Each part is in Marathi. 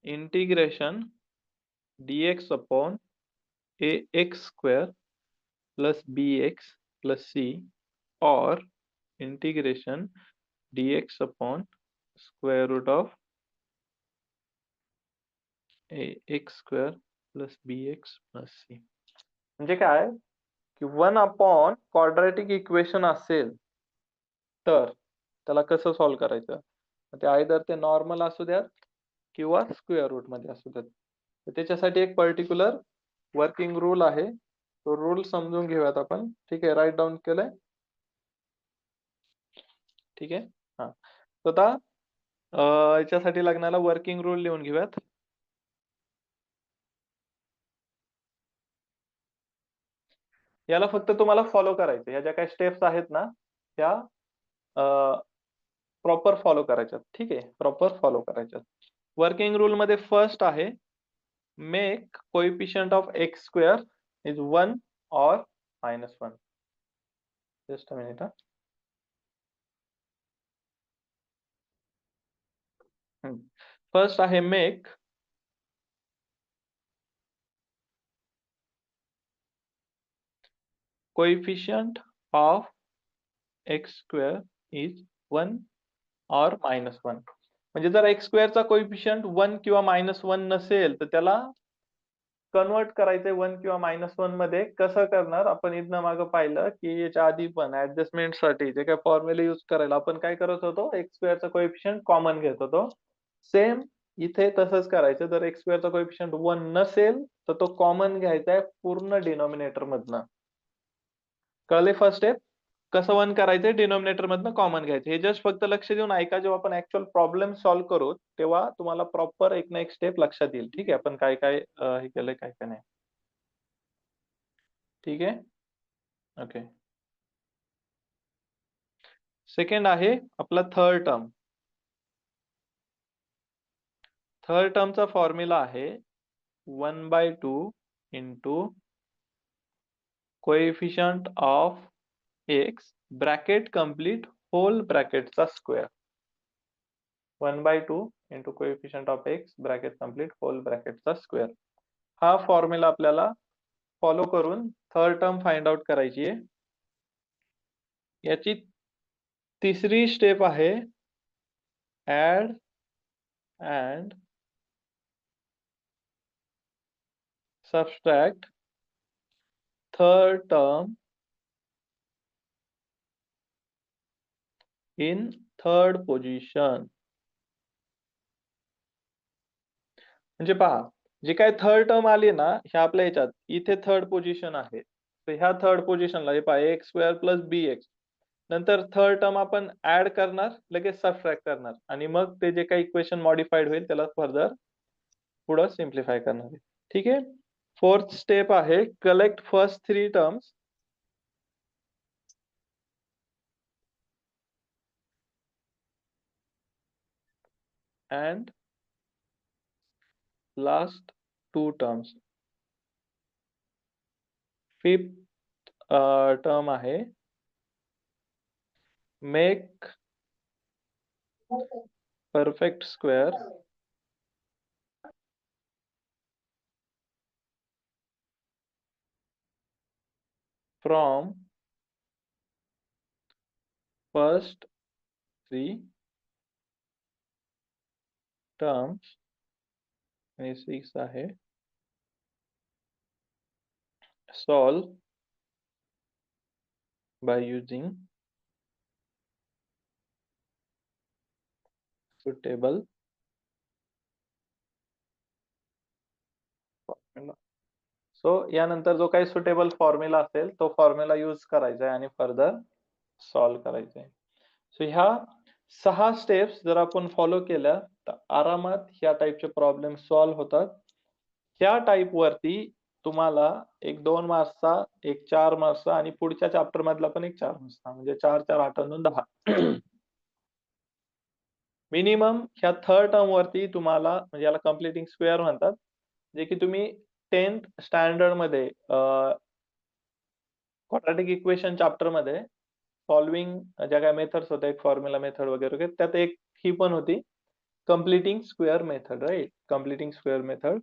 Integration dx upon ax square plus bx plus c or integration dx upon square root of ax square plus bx plus c. म्हणजे काय की 1 अपॉन क्वाड्रॅटिक इक्वेशन असेल तर त्याला कसं सॉल्व्ह करायचं, ते आयदर ते नॉर्मल असू द्यात किंवा स्क्वेअर रूट मध्ये असू द्यात. तर त्याच्यासाठी एक पर्टिक्युलर वर्किंग रूल आहे, तो रूल समजून घेऊयात आपण. ठीक आहे, राईट डाऊन केलंय. ठीक आहे. हा, तर आता याच्यासाठी लागणारा वर्किंग रूल लिहून घेऊयात. याला फक्त तुम्हाला फॉलो करायचं, या ज्या काही स्टेप्स आहेत ना त्या प्रॉपर फॉलो करायच्यात. ठीक आहे, प्रॉपर फॉलो करायच्यात. वर्किंग रूल मध्ये फर्स्ट आहे make coefficient of x square is 1 और -1. Just a minute. फर्स्ट आहे make coefficient of x square is 1 और -1. म्हणजे जर एक्स स्क्वेअरचा कोएफिशिएंट 1 किंवा -1 नसेल तर त्याला कन्वर्ट करायचंय 1 किंवा -1 मध्ये. कसं करणार, आपण इथनं मागं पाहिलं की याच्या आधी पण ऍडजस्टमेंट साठी जे काही फॉर्म्युला यूज करायला आपण काय करत होतो, एक्स स्क्वेअरचा कोएफिशिएंट कॉमन घेत होतो. सेम इथे तसंच करायचं. जर एक्स स्क्वेअरचा कोएफिशिएंट 1 नसेल तर तो कॉमन घ्यायचा आहे पूर्ण डिनॉमिनेटर मधनं. कळले फर्स्ट स्टेप? कसं 1 करायचंय, डिनॉमिनेटर मधनं कॉमन घ्यायचं. हे जस्ट फक्त लक्ष देऊन ऐका. जेव्हा आपण ऍक्च्युअल प्रॉब्लेम सॉल्व्ह करू तेव्हा तुम्हाला प्रॉपर एक ना एक स्टेप लक्षात येईल. ठीक आहे, आपण काय काय हे केलंय, काय काय नाही. ठीक आहे, ओके. सेकंड आहे आपला थर्ड टर्म. थर्ड टर्मचा फॉर्म्युला आहे 1/2 into coefficient of x bracket complete whole ब्रॅकेटचा square. 1/2 into coefficient of x bracket complete whole ब्रॅकेटचा स्क्वेअर. हा फॉर्म्युला आपल्याला फॉलो करून थर्ड टर्म फाइंड आउट करायची आहे. याची तिसरी स्टेप आहे add and subtract third term in third position. म्हणजे पहा, जे काय थर्ड टर्म आली ना ह्या आपल्या याच्यात, इथे थर्ड पोझिशन आहे. तर ह्या थर्ड पोझिशनला हे पहा एक्स स्क्वेअर प्लस बी एक्स, नंतर थर्ड टर्म आपण ऍड करणार, लगेच सबट्रॅक्ट करणार आणि मग ते जे काही इक्वेशन मॉडिफाईड होईल त्याला फर्दर पुढे सिम्प्लिफाय करणार आहे. ठीक आहे. फोर्थ स्टेप आहे collect first 3 terms and last 2 terms. Fifth term आहे make perfect square from first 3 terms. आणि 6 आहे solve by using suitable formula. So यानंतर जो काही सुटेबल फॉर्म्युला असेल तो फॉर्म्युला यूज करायचा आहे आणि फर्दर सॉल्व्ह करायचं आहे. सो ह्या 6 स्टेप्स जर आपण फॉलो केल्या तर आरामात ह्या टाइपचे प्रॉब्लेम सॉल्व्ह होतात. ह्या टाइप वरती तुम्हाला एक 2 मार्क्सचा, एक 4 मार्क्सचा आणि पुढच्या चॅप्टर मधला पण एक 4 मार्क्सचा, म्हणजे 4 4 8 10 मिनिमम ह्या थर्ड टर्म वरती तुम्हाला, म्हणजे याला कम्प्लिटिंग स्क्वेअर म्हणतात, जे की तुम्ही 10th स्टँडर्ड मध्ये क्वाड्रॅटिक इक्वेशन चॅप्टर मध्ये सॉल्विंग ज्या काही मेथड्स होत्या, एक फॉर्म्युला मेथड वगैरे, त्यात एक ही पण होती. Completing square method, right, completing square method.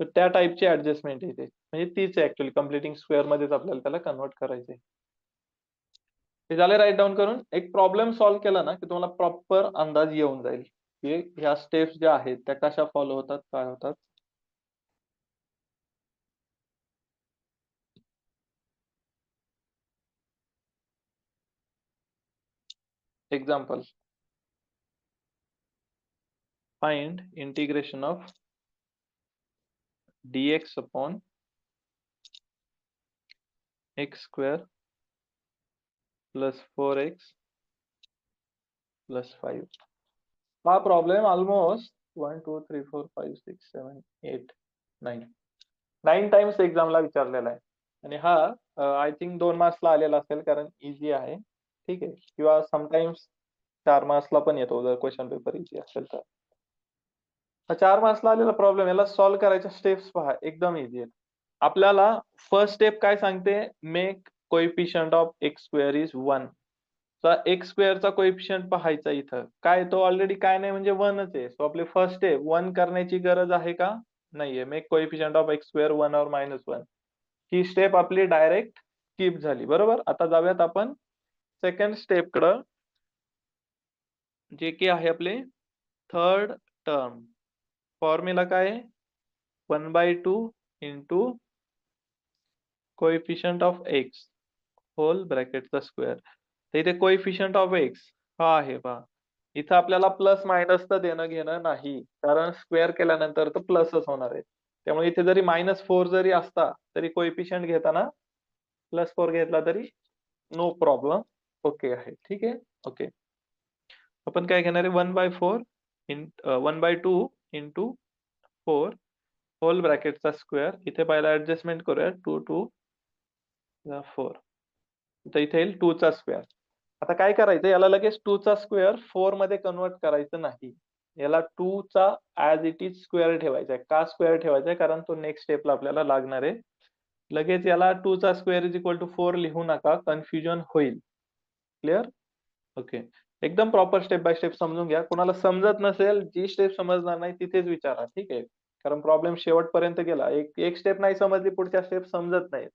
तर त्या टाईपची ऍडजस्टमेंट येते, म्हणजे तीच आहे ऍक्च्युअली, कम्प्लिटिंग स्क्वेअर मध्येच आपल्याला त्याला कन्वर्ट करायचंय. ते झाले राईट डाऊन करून. एक प्रॉब्लेम सॉल्व्ह केला ना की तुम्हाला प्रॉपर अंदाज येऊन जाईल की ह्या स्टेप्स ज्या आहेत त्या कशा फॉलो होतात, काय होतात. Example, find integration of dx upon x square plus 4x plus 5. हा प्रॉब्लेम ऑलमोस्ट 1 2 3 4 5 6 7 8 9 टाइम्स एक्झामला विचारलेला आहे. आणि हा आय थिंक 2 मार्क्सला आलेला असेल कारण इझी आहे, ठीक आहे, किंवा समटाइम्स 4 मार्क्सला पण येतो जर क्वेश्चन पेपर इझी असेल तर. हा 4 मार्क्सला आलेला प्रॉब्लेम, याला सॉल्व्ह करायच्या स्टेप्स पहा, एकदम इझी आहेत. आपल्याला फर्स्ट स्टेप काय सांगते, make coefficient of x square is 1. X स्क्वेअरचा कोएफिशियंट पाहायचा, इथं काय तो ऑलरेडी काय नाही म्हणजे 1च आहे. सो आपली फर्स्ट स्टेप 1 करण्याची गरज आहे का, नाहीये. Make coefficient of x square 1 और -1, ही स्टेप आपली डायरेक्ट स्किप झाली, बरोबर. आता जाऊयात आपण सेकंड स्टेप कडं, जे की आहे आपले थर्ड टर्म. फॉर्म्युला काय आहे, 1/2 into coefficient of x whole ब्रॅकेटचा स्क्वेअर. तर इथे कोएफिशियंट ऑफ एक्स हा आहे पहा. इथं आपल्याला प्लस मायनस तर देणं घेणं नाही, कारण स्क्वेअर केल्यानंतर तर प्लसच होणार आहे. त्यामुळे इथे जरी -4 जरी असता तरी कोएफिशियंट घेताना +4 घेतला तरी नो प्रॉब्लेम, ओके आहे, ठीक आहे, ओके. आपण काय घेणार आहे, 1/2 इंटू 4 होल ब्रॅकेटचा स्क्वेअर. इथे पहिला ऍडजस्टमेंट करूया, 2 2 4. तर इथे येईल 2 चा स्क्वेअर. आता काय करायचं, याला लगेच 2 चा स्क्वेअर 4 मध्ये कन्वर्ट करायचं नाही. याला 2 चा ऍज इट इज स्क्वेअर ठेवायचा आहे. का स्क्वेअर ठेवायचा आहे, कारण तो नेक्स्ट स्टेपला आपल्याला लागणार आहे. लगेच याला 2 चा स्क्वेअर इज इक्वल टू 4 लिहू नका, कन्फ्युजन होईल. Clear, okay. एकदम प्रॉपर स्टेप बाय स्टेप समजून घ्या. कोणाला समजत नसेल, जी स्टेप समजणार नाही तिथेच विचारा, ठीक आहे, कारण प्रॉब्लेम शेवटपर्यंत गेला, एक स्टेप नाही समजली पुढच्या स्टेप समजत नाही.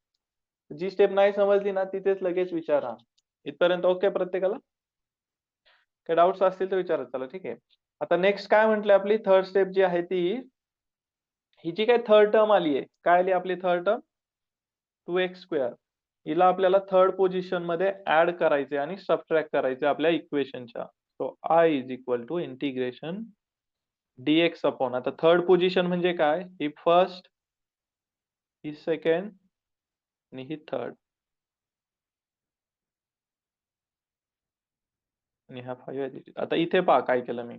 जी स्टेप नाही समजली ना तिथेच लगेच विचारा. इथपर्यंत ओके प्रत्येकाला? काही डाऊट्स असतील तर विचारा, चला ठीक आहे. आता नेक्स्ट काय म्हटलं, आपली थर्ड स्टेप जी आहे ती, ही जी काही थर्ड टर्म आली आहे, काय आली आपली थर्ड टर्म, 2x स्क्वेअर. हिला आपल्याला थर्ड पोझिशन मध्ये ऍड करायचे आणि सबट्रॅक्ट करायचे आपल्या इक्वेशनच्या. So I is equal to integration dx upon, आता थर्ड पोझिशन म्हणजे काय, ही फर्स्ट, ही सेकंड आणि ही थर्ड आणि हा 5. आता इथे पहा काय केलं मी,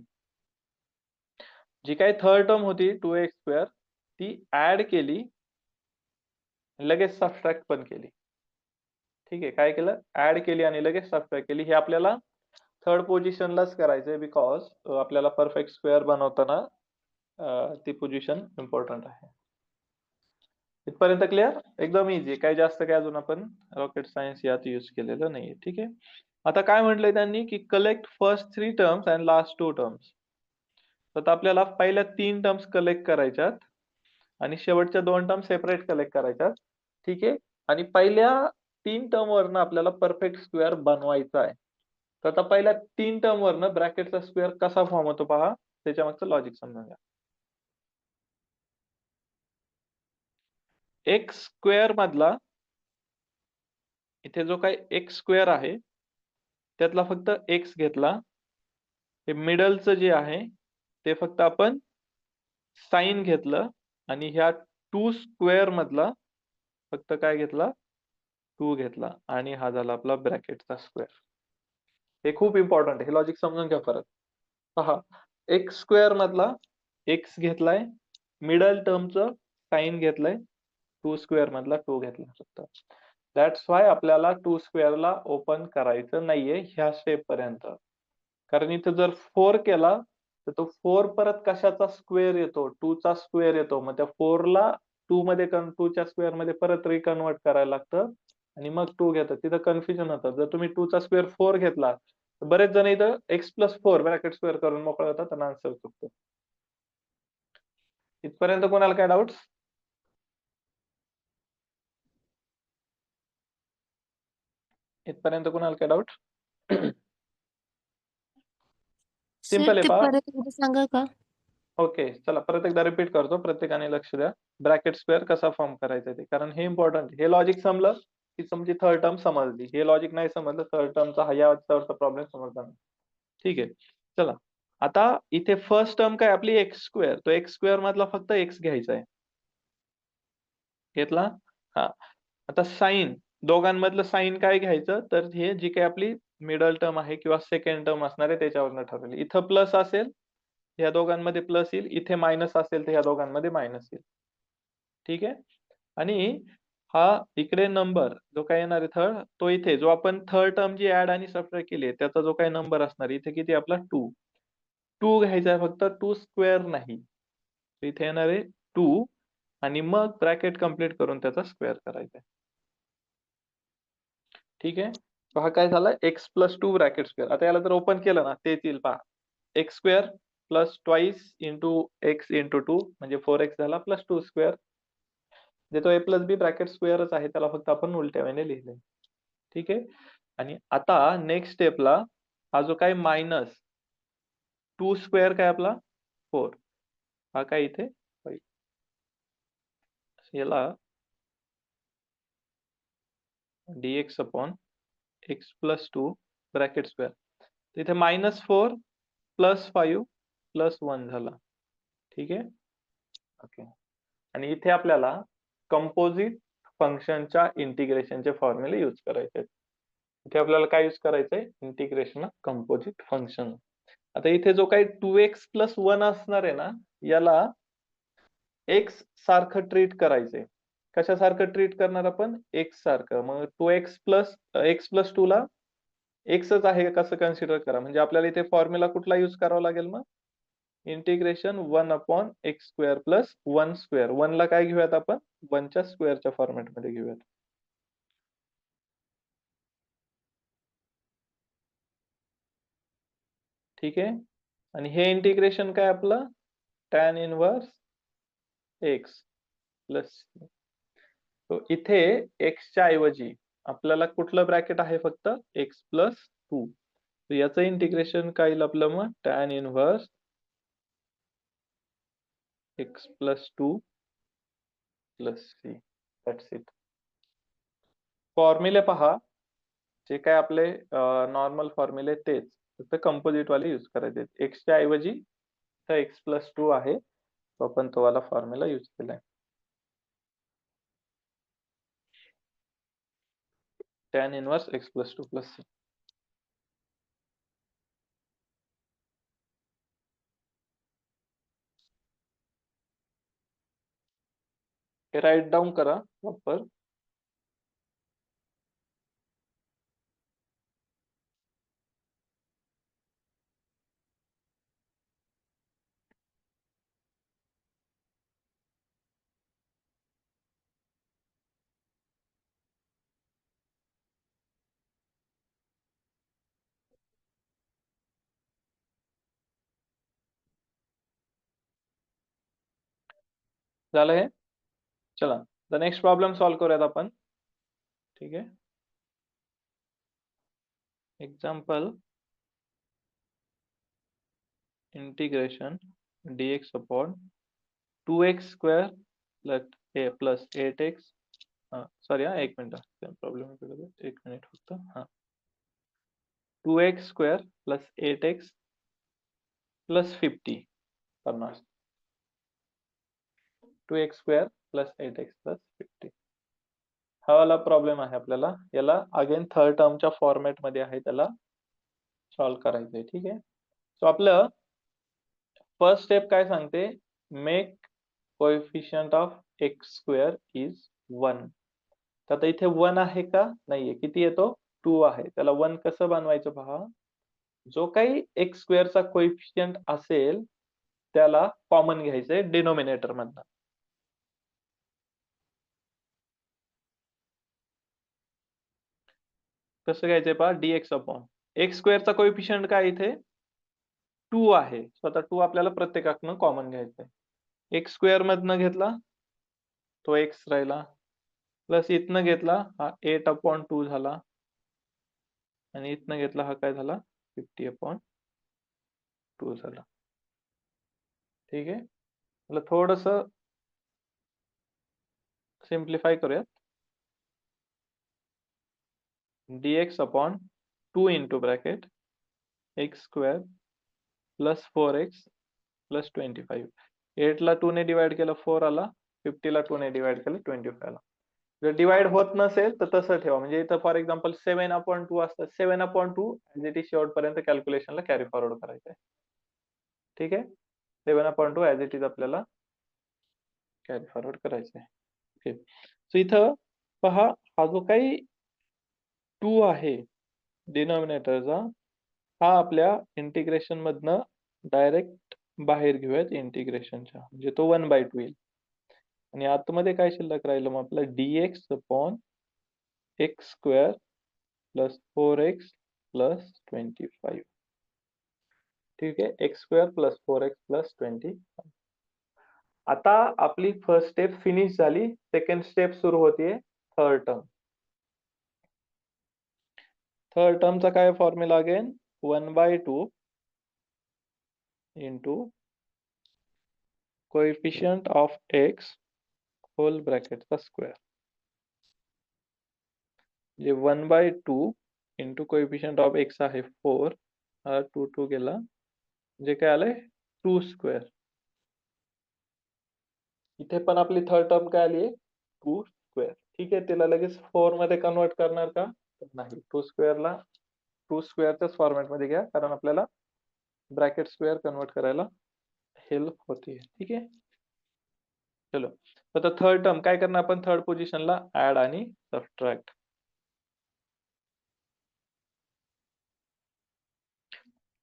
जी काही थर्ड टर्म होती 2x स्क्वेअर ती ऍड केली, लगेच सबट्रॅक्ट पण केली, ठीक आहे. काय केलं, ऍड केली आणि लगेच सबट्रॅक्ट केली. हे आपल्याला थर्ड पोझिशनलाच करायचंय, बिकॉज आपल्याला परफेक्ट स्क्वेअर बनवताना ती पोझिशन इम्पॉर्टंट आहे. इथपर्यंत क्लिअर, एकदम इझी, काही जास्त काय अजून आपण रॉकेट सायन्स यात यूज केलेलं नाहीये, ठीक आहे. आता काय म्हटलंय त्यांनी की collect first 3 terms and last 2 terms. तर आपल्याला पहिल्या 3 टर्म्स कलेक्ट करायच्यात आणि शेवटच्या 2 टर्म सेपरेट कलेक्ट करायच्यात, ठीक आहे. आणि पहिल्या 3 टर्म वरनं आपल्याला परफेक्ट स्क्वेअर बनवायचा आहे. तर आता पहिल्या 3 टर्म वरनं ब्रॅकेटचा स्क्वेअर कसा फॉर्म होतो पहा, त्याच्या मागचं लॉजिक समजून घ्या. एक्स स्क्वेअर मधला इथे जो काही एक्स स्क्वेअर आहे त्यातला फक्त एक्स घेतला, हे मिडलचं जे आहे ते फक्त आपण साइन घेतलं आणि ह्या 2 स्क्वेअर मधला फक्त काय घेतला, 2 घेतला आणि हा झाला आपला ब्रॅकेटचा स्क्वेअर. हे खूप इम्पॉर्टंट आहे, हे लॉजिक समजून घ्या परत. पहा, एक्स स्क्वेअर मधला एक्स घेतलाय, मिडल टर्मचं साइन घेतलंय, 2 स्क्वेअर मधला 2 घेतला फक्त. दॅट्स वाय आपल्याला 2 स्क्वेअरला ओपन करायचं नाहीये ह्या स्टेप पर्यंत, कारण इथे जर 4 केला तर तो 4 परत कशाचा स्क्वेअर येतो, 2 चा स्क्वेअर येतो. मग त्या 4 ला 2 मध्ये 2 च्या स्क्वेअर मध्ये परत रिकन्वर्ट करायला लागतं आणि मग 2 घेतात, तिथं कन्फ्युजन होतं. जर तुम्ही 2 चा स्क्वेअर 4 घेतला बरेच जण इथं x+4 ब्रॅकेट स्क्वेअर करून मोकळा होतात आणि आन्सर चुकतो. इथपर्यंत कोणाला काय डाऊट्स? इथपर्यंत कोणाला काय डाऊट? सर सिंपल आहे ते पहा. परत एकदा सांगा का? ओके, चला परत एकदा रिपीट करतो. प्रत्येकाने लक्ष द्या. ब्रॅकेट स्क्वेअर कसा फॉर्म करायचा ते, कारण हे इम्पॉर्टंट. हे लॉजिक समजलं की तुमची थर्ड टर्म समजली. हे लॉजिक नाही समजलं, थर्ड टर्मचा याच्यावरचा प्रॉब्लेम समजला नाही. ठीक आहे, चला. आता इथे फर्स्ट टर्म काय आपली एक्स स्क्वेअर, तो एक्स स्क्वेअर मधला फक्त एक्स घ्यायचा आहे. घेतला? हा. आता साइन, दोघांमधलं साइन काय घ्यायचं, तर हे जी काही आपली मिडल टर्म आहे किंवा सेकंड टर्म असणार आहे त्याच्यावरनं ठरवलं. इथं प्लस असेल, या दोघांमध्ये प्लस येईल. इथे मायनस असेल तर या दोघांमध्ये मायनस येईल. ठीक आहे. आणि हा इकडे नंबर जो काय येणार आहे थर्ड, तो इथे जो आपण थर्ड टर्म जी ऍड आणि सबट्रॅक्ट केली त्याचा जो काही नंबर असणार इथे किती आपला 2. 2 घ्यायचा आहे फक्त, 2 स्क्वेअर नाही. इथे येणार आहे 2 आणि मग ब्रॅकेट कंप्लीट करून त्याचा स्क्वेअर करायचा आहे. ठीक आहे. तो हा काय झाला x+2 ब्रॅकेट स्क्वेअर. आता याला जर ओपन केलं ना तेच येईल पहा. X square plus twice into x into 2 म्हणजे 4x झाला प्लस 2 स्क्वेअर. जे तो a+b ब्रॅकेट स्क्वेअरच आहे, त्याला फक्त आपण उलट्या वेने लिहिलंय. ठीक आहे. आणि आता नेक्स्ट स्टेपला हा जो काय मायनस 2 स्क्वेअर काय आपला 4, हा काय इथे होईल. याला dx upon x+2 bracket square. तिथे -4 +5 +1 झाला. ठीक आहे. ओके. आणि इथे आपल्याला कंपोजिट फंक्शनच्या इंटिग्रेशनचे फॉर्म्युले यूज करायचे आहेत. इथे आपल्याला काय यूज करायचंय, इंटिग्रेशन ऑफ कंपोजिट फंक्शन. आता इथे जो काही 2x+1 असणार आहे ना, याला x सारखं ट्रीट करायचंय. कशासारखं ट्रीट करणार आपण, x सारखं. मग 2x+2 ला एक्सच आहे कसं कन्सिडर करा. म्हणजे आपल्याला इथे फॉर्म्युला कुठला यूज करावा लागेल, मग integration 1 upon x square plus 1 square. 1 ला काय घेऊयात आपण, 1 च्या स्क्वेअरच्या फॉर्मॅट मध्ये घेऊयात. ठीक आहे. आणि हे इंटिग्रेशन काय आपलं, टॅन इनवर्स एक्स प्लस. तो इथे एक्सच्या ऐवजी आपल्याला कुठलं ब्रॅकेट आहे, फक्त x+2. याचं इंटिग्रेशन काय येईल आपलं, मग tan inverse x+2 plus C. That's it. फॉर्म्युले पहा, जे काय आपले नॉर्मल फॉर्म्युले तेच, फक्त कंपोजिट वाले यूज करायचे. एक्सच्या ऐवजी x+2 आहे, तो आपण तो वाला फॉर्म्युला यूज केलाय. Tan inverse x+2 plus C. हे राईट डाऊन करा प्रॉपर. झालं हे. चला, द नेक्स्ट प्रॉब्लेम सॉल्व करूयात आपण. ठीक आहे. Example, integration dx upon 2x square plus 8x. Sorry हा, एक मिनिट प्रॉब्लेम, एक मिनिट फक्त. हा, 2x square plus 8x plus 50 50. 2x square plus 8x plus 50. हा वाला प्रॉब्लेम आहे आपल्याला. याला अगेन थर्ड टर्मच्या फॉर्मॅट मध्ये आहे, त्याला सॉल्व्ह करायचंय. ठीक आहे. सो आपलं फर्स्ट स्टेप काय सांगते, make coefficient of x square is 1. तर आता इथे 1 आहे का, नाहीये. किती येतो, 2 आहे. त्याला 1 कसं बनवायचं पहा. जो काही एक्स स्क्वेअरचा कोएफिशियंट असेल त्याला कॉमन घ्यायचंय डिनोमिनेटर मधनं. कसं घ्यायचंय पहा, dx अपॉन एक्स स्क्वेअरचा कोएफिशियंट काय इथे 2 आहे. सो आता 2 आपल्याला प्रत्येकातनं कॉमन घ्यायचा आहे. एक्स स्क्वेअर मधनं घेतला तो एक्स राहिला प्लस इथनं घेतला हा 8/2 झाला आणि इथनं घेतला हा काय झाला 50/2 झाला. ठीक आहे. मला थोडस सिम्प्लिफाय करूयात. dx/2 into bracket x square plus 4x plus 25. 8 ला 2 ने डिवाइड केलं 4 आला, 50 ला 2 ने डिवाइड केलं 25 आला. जर डिवाइड होत नसेल तर तसं ठेवा. म्हणजे इथं फॉर एक्झाम्पल 7/2 असतं. 7/2 ऍज इट इज शेवटपर्यंत कॅल्क्युलेशनला कॅरी फॉरवर्ड करायचं आहे. ठीक आहे. 7/2 ऍज इट इज आपल्याला कॅरी फॉरवर्ड करायचं आहे. ओके. सो इथं पहा हा जो काही 2 आहे डिनॉमिनेटरचा हा आपल्या इंटिग्रेशन मधनं डायरेक्ट बाहेर घेऊयात इंटिग्रेशनच्या. म्हणजे तो 1/2 येईल. आणि आतमध्ये काय शिल्लक राहिलं मग आपलं dx/x square plus 4x plus 25. ठीक आहे. X square plus 4x plus 25. आता आपली फर्स्ट स्टेप फिनिश झाली. सेकंड स्टेप सुरू होतीये थर्ड टर्म. थर्ड टर्मचा काय formula again 1/2 into coefficient of x whole ब्रॅकेटचा स्क्वेअर. म्हणजे 1/2 इंटू कोएफिशियंट ऑफ एक्स आहे 4 हा 2 गेला म्हणजे काय आलंय 2 स्क्वेअर. इथे पण आपली थर्ड टर्म काय आली आहे 2 स्क्वेअर. ठीक आहे. तिला लगेच 4 मध्ये कन्वर्ट करणार का नाही. 2 स्क्वेअरला 2 स्क्वेअरच्याच फॉर्मॅट मध्ये घ्या कारण आपल्याला ब्रॅकेट स्क्वेअर कन्वर्ट करायला हेल्प होते. ठीक आहे. चलो आता थर्ड टर्म काय करणार आपण थर्ड पोझिशनला ऍड आणि subtract.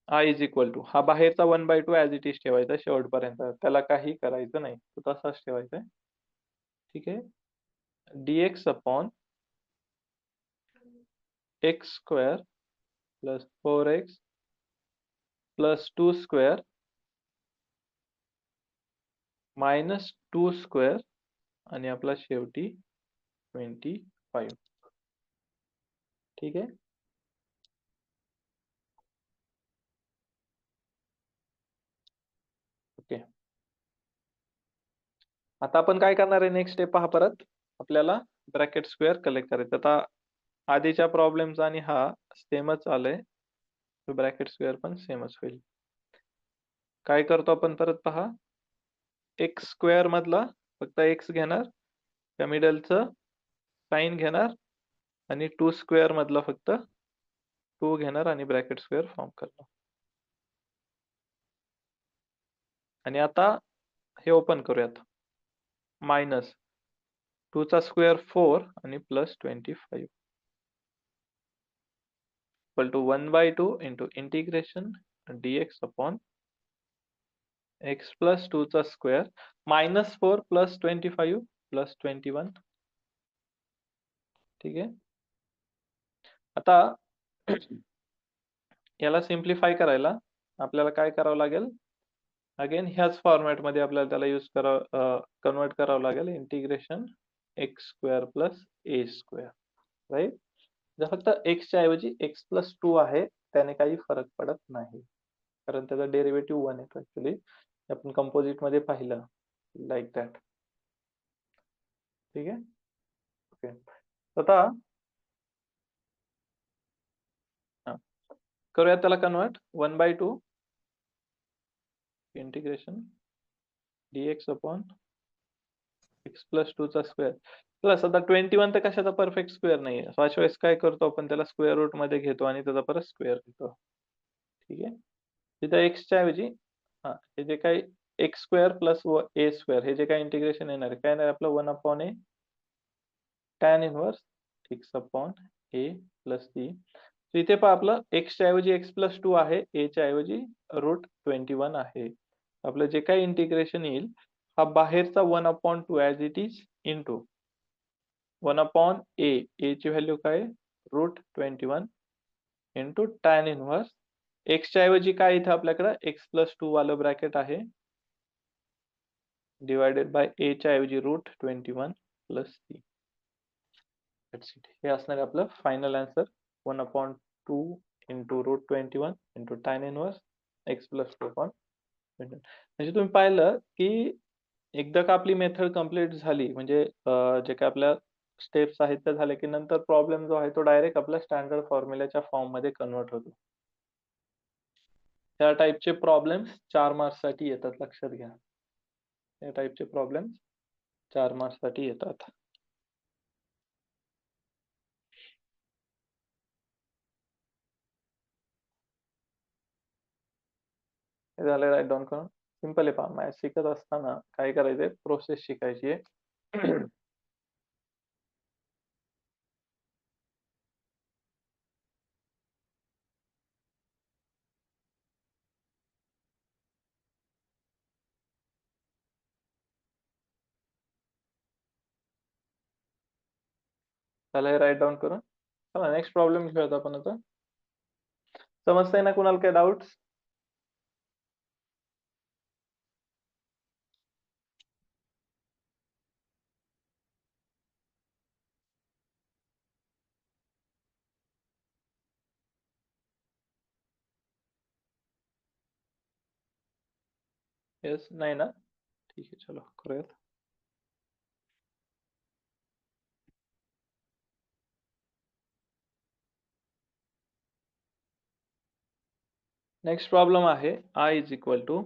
I is equal to हा बाहेरचा 1/2 ऍज इट इज ठेवायचा शेवटपर्यंत. त्याला काही करायचं नाही. तो तसाच ठेवायचा आहे. ठीक आहे. dx/x square plus 4x plus 2 square minus 2 square आणि आपला शेवटी 25. ठीक आहे. ओके. आता आपण काय करणार आहे नेक्स्ट स्टेप पहा परत आपल्याला ब्रॅकेट स्क्वेअर कलेक्ट करायचं. आता आधीच्या प्रॉब्लेमचा आणि हा सेमच आलंय. ब्रॅकेट स्क्वेअर पण सेमच होईल. काय करतो आपण परत पहा एक्स स्क्वेअर मधला फक्त एक्स घेणार त्या मिडलचं साइन घेणार आणि 2 स्क्वेअर मधला फक्त 2 घेणार आणि ब्रॅकेट स्क्वेअर फॉर्म करणार. आणि आता हे ओपन करूयात. मायनस 2 चा स्क्वेअर 4 आणि plus 25 equal to 1/2 into integration dx/x plus 2 चा स्क्वेअर मायनस 4 प्लस 25 प्लस 21. ठीक आहे. आता याला सिम्प्लिफाय करायला आपल्याला काय करावं लागेल अगेन ह्याच फॉर्मॅट मध्ये आपल्याला त्याला यूज करावं कन्वर्ट करावं लागेल इंटिग्रेशन एक्स स्क्वेअर प्लस ए स्क्वेअर. राईट. जर फक्त एक्स च्या ऐवजी एक्स प्लस 2 आहे त्याने काही फरक पडत नाही कारण त्याचा डेरिव्हेटिव्ह 1 येतो ऍक्च्युली. आपण कंपोजिट मध्ये पाहिलं लाईक दॅट. ठीक आहे. ओके. आता करूयात त्याला कन्वर्ट 1/2 इंटिग्रेशन dx/x प्लस 2 चा स्क्वेअर प्लस आता 21 तर कशाचा परफेक्ट स्क्वेअर नाहीये. अशा वेळेस काय करतो आपण त्याला स्क्वेअर रूट मध्ये घेतो आणि त्याचा परत स्क्वेअर घेतो. ठीक आहे. तिथं एक्सच्या ऐवजी हे जे काही एक्स स्क्वेअर प्लस ए स्क्वेअर हे जे काही इंटिग्रेशन येणार आहे काय येणार आपलं 1/a tan inverse x/a plus b. इथे पहा आपलं x च्या ऐवजी x प्लस 2 आहे a च्या ऐवजी √21 आहे. आपलं जे काही इंटिग्रेशन येईल हा बाहेरचा 1/2 as it is into 1/a ची व्हॅल्यू काय √21 इंटू टॅन इनव्हर्स एक्सच्या ऐवजी काय इथे आपल्याकडे x+2 वालं ब्रॅकेट आहे डिवायडेड बाय a च्या ऐवजी √21 प्लस c. हे असणार आहे आपलं final answer 1/2 into √21 into tan inverse x+2 upon. म्हणजे तुम्ही पाहिलं की एकदा का आपली मेथड कंप्लीट झाली म्हणजे जे काय आपल्या स्टेप्स आहेत त्या झाल्या की नंतर प्रॉब्लेम जो आहे तो डायरेक्ट आपल्या स्टँडर्ड फॉर्म्युल्याच्या फॉर्म मध्ये कन्वर्ट होतो. त्या टाइपचे प्रॉब्लेम्स 4 मार्क्स साठी येतात, लक्षात घ्या. या टाइपचे प्रॉब्लेम्स 4 मार्क्स साठी येतात. हे झालं राईट डाऊन करून. सिंपल आहे पहा, मॅथ्स शिकत असताना काय करायचंय, प्रोसेस शिकायची आहे. चला हे राईट डाऊन करून. चला नेक्स्ट प्रॉब्लेम घेऊयात आपण आता. समजतंय ना कुणाला काय डाऊट्स? येस, नाही ना? ठीक आहे, चलो करूयात. नेक्स्ट प्रॉब्लेम आहे I is equal to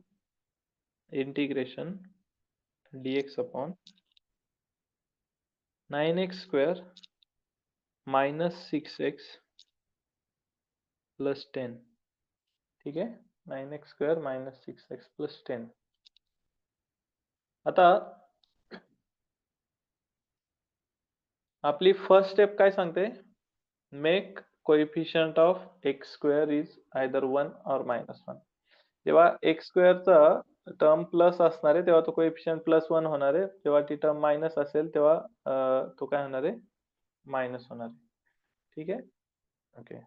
integration dx upon 9x square minus 6x plus 10. ठीक आहे, 9x square minus 6x plus 10. आता आपली फर्स्ट स्टेप काय सांगते, make coefficient of x square is either 1 और -1. जेव्हा एक्स स्क्वेअरचा टर्म प्लस असणार आहे तेव्हा तो कोएफिशियंट +1 होणार आहे, जेव्हा ती टर्म मायनस असेल तेव्हा तो काय होणार आहे, मायनस होणार आहे. ठीक आहे, okay.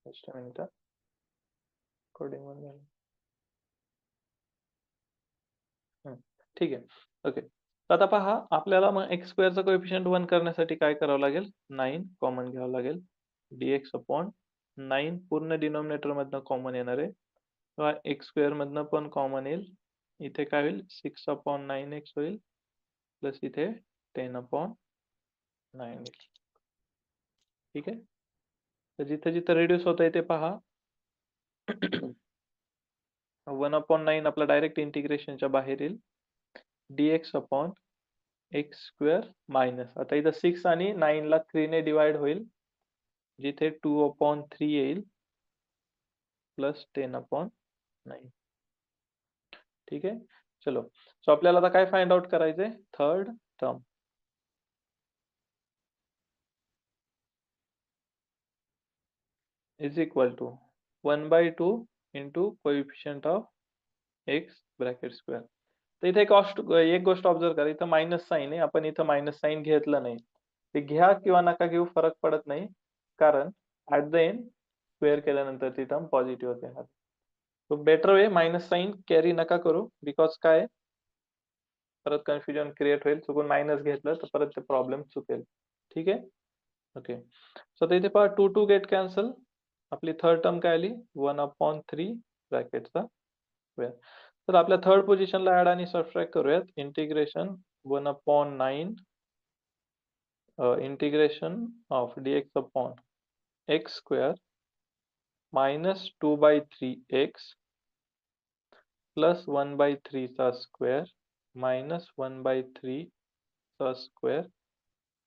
Just a minute, coding one झालं. ठीक आहे, ओके. आता पहा, आपल्याला मग एक्स स्क्वेअरचा कोएफिशियंट 1 करण्यासाठी काय करावं लागेल, 9 कॉमन घ्यावं लागेल. dx अपॉन 9 पूर्ण डिनॉमिनेटर मधनं कॉमन येणार आहे, तेव्हा एक्स स्क्वेअर मधनं पण कॉमन येईल. इथे काय होईल, 6/9x होईल प्लस इथे 10/9 येईल. ठीक आहे, तर जिथे जिथे रिड्यूस होत आहे ते पहा. 1/9 आपला डायरेक्ट इंटिग्रेशनच्या बाहेर येईल. dx upon x square minus, आता इथं 6 आणि 9 ला 3 ने डिवाइड होईल, जिथे 2/3 येईल प्लस 10/9. ठीक आहे, चलो. सो आपल्याला आता काय फाइंड आउट करायचंय, third term is equal to 1/2 into coefficient of x bracket square. तर इथे एक गोष्ट ऑब्झर्व करा, इथं मायनस साइन आहे, आपण इथं मायनस साइन घेतलं नाही. ते घ्या किंवा नका घेऊ फरक पडत नाही, कारण ऍट द एंड स्क्वेअर केल्यानंतर ती टर्म पॉझिटिव्ह होते. तो better way minus sign carry नका करू, बिकॉज काय परत कन्फ्युजन क्रिएट होईल, चुकून मायनस घेतलं तर परत ते प्रॉब्लेम चुकेल. ठीक आहे, ओके. सो आता इथे पहा 2 2 गेट कॅन्सल, आपली थर्ड टर्म काय आली 1/3 ब्रॅकेटचा स्क्वेअर. तर आपल्या थर्ड पोझिशनला ऍड आणि सबट्रॅक्ट करूयात. Integration 1/9 integration of dx upon x square minus 2/3x plus 1/3 चा स्क्वेअर मायनस 1/3 चा स्क्वेअर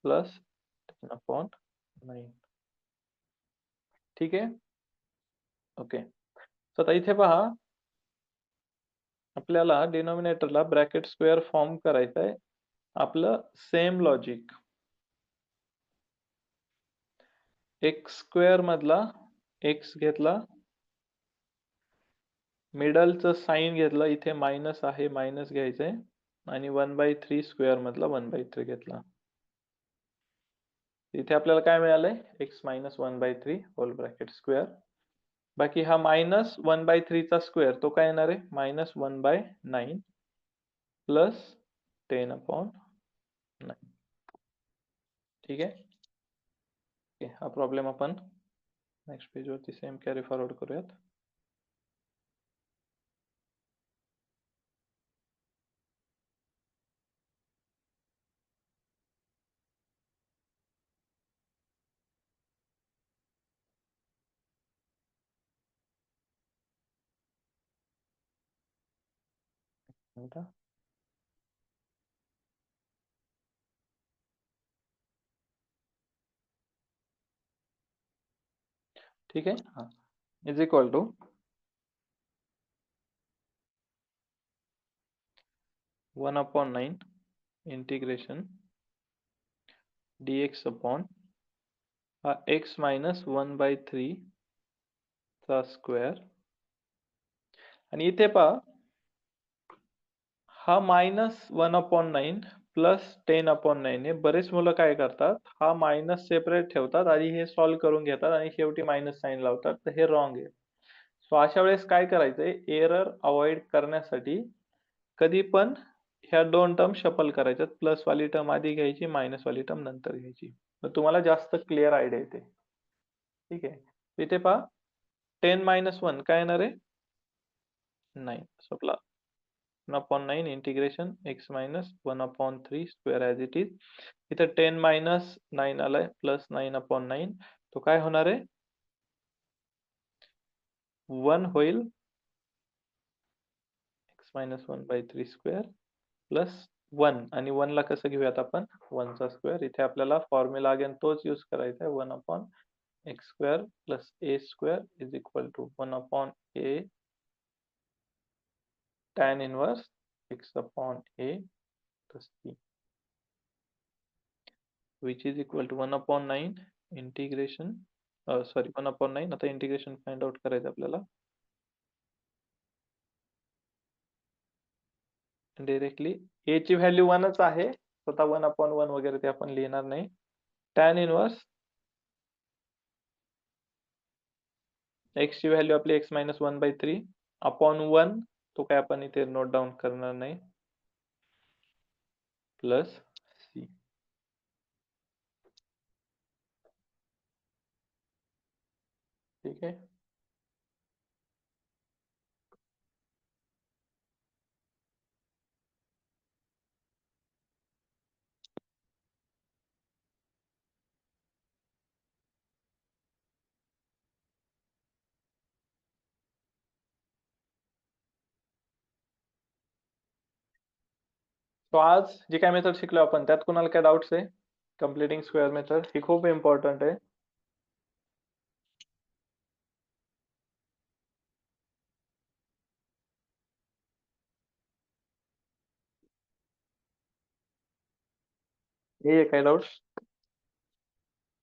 प्लस 10/9. ठीक आहे, ओके. तर आता इथे पहा, आपल्याला डिनॉमिनेटरला ब्रॅकेट स्क्वेअर फॉर्म करायचं आहे. आपलं सेम लॉजिक, एक्स स्क्वेअर मधला एक्स घेतला, मिडलचं साइन घेतलं, इथे मायनस आहे मायनस घ्यायचंय, आणि 1/3 स्क्वेअर मधला 1/3 घेतला. इथे आपल्याला काय मिळालंय x minus 1/3 whole bracket square. बाकी हा मायनस 1/3 चा स्क्वेअर तो काय येणार आहे -1/9 प्लस 10/9. ठीक आहे. ओके, हा प्रॉब्लेम आपण नेक्स्ट पेज वरती सेम कॅरी फॉरवर्ड करूयात. आता ठीक आहे. हा is equal to 1/9 integration dx upon हा x मायनस 1/3 चा स्क्वेअर. आणि इथे पहा हा -1/9 प्लस 10/9 हे बरेच मुलं काय करतात, हा मायनस सेपरेट ठेवतात आणि हे सॉल्व्ह करून घेतात आणि शेवटी मायनस साइन लावतात, तर हे रॉंग आहे. सो अशा वेळेस काय करायचंय, एरर अवॉइड करण्यासाठी कधी पण ह्या दोन टर्म शफल करायच्यात. प्लस वाली टर्म आधी घ्यायची, मायनस वाली टर्म नंतर घ्यायची. तर तुम्हाला जास्त क्लिअर आयडिया येते. ठीक आहे. इथे पहा 10 - 1 काय येणार आहे 9. So 1/9 integration x minus 1/3 square as it is. इथे 10 - 9 आलाय प्लस 9/9. तो काय होणार आहे 1 होईल x मायनस 1/3 स्क्वेअर प्लस 1 आणि 1 ला कसं घेऊयात आपण 1 चा स्क्वेअर. इथे आपल्याला फॉर्म्युला अगेन तोच यूज करायचा आहे 1/x square plus a square is equal to 1/a tan inverse x/a plus b which is equal to 1/9 integration 1/9. आता इंटिग्रेशन फाइंड आउट करायचं आपल्याला डायरेक्टली. a ची व्हॅल्यू 1च आहे, स्वतः 1/1 वगैरे ते आपण लिहिणार नाही. tan इनवर्स x ची व्हॅल्यू आपली x मायनस 1/3 अपॉन 1, तो काय आपण इथे नोट डाउन करणार नाही, प्लस c. ठीक आहे. तो आज जी काय मेथड शिकलो आपण त्यात कोणाला काय डाऊट्स आहे? कंप्लिटिंग स्क्वेअर मेथड ही खूप इम्पॉर्टंट आहे. हे काय डाऊट्स?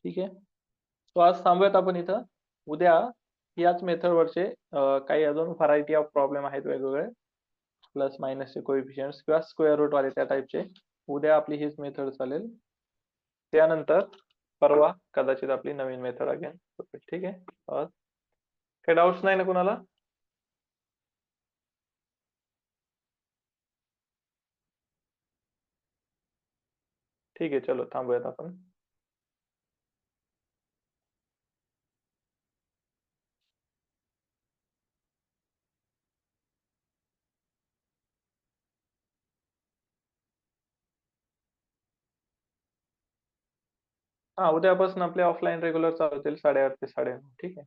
ठीक आहे. तो आज थांबूयात आपण इथं. उद्या याच मेथडवरचे काही अजून व्हरायटी ऑफ प्रॉब्लेम आहेत वेगवेगळे, प्लस मायनसचे कोएफिशियंट्स किंवा स्क्वेअर रूट वाले त्या टाइपचे. उद्या आपली हीच मेथड चालेल. त्यानंतर परवा कदाचित आपली नवीन मेथड अगेन. ठीक आहे. काही डाऊट्स नाही ना कुणाला? ठीक आहे, चलो थांबूयात आपण. हा, उद्यापासून आपले ऑफलाईन रेग्युलर चालू होतील 8:30 ते 9:30. ठीक आहे.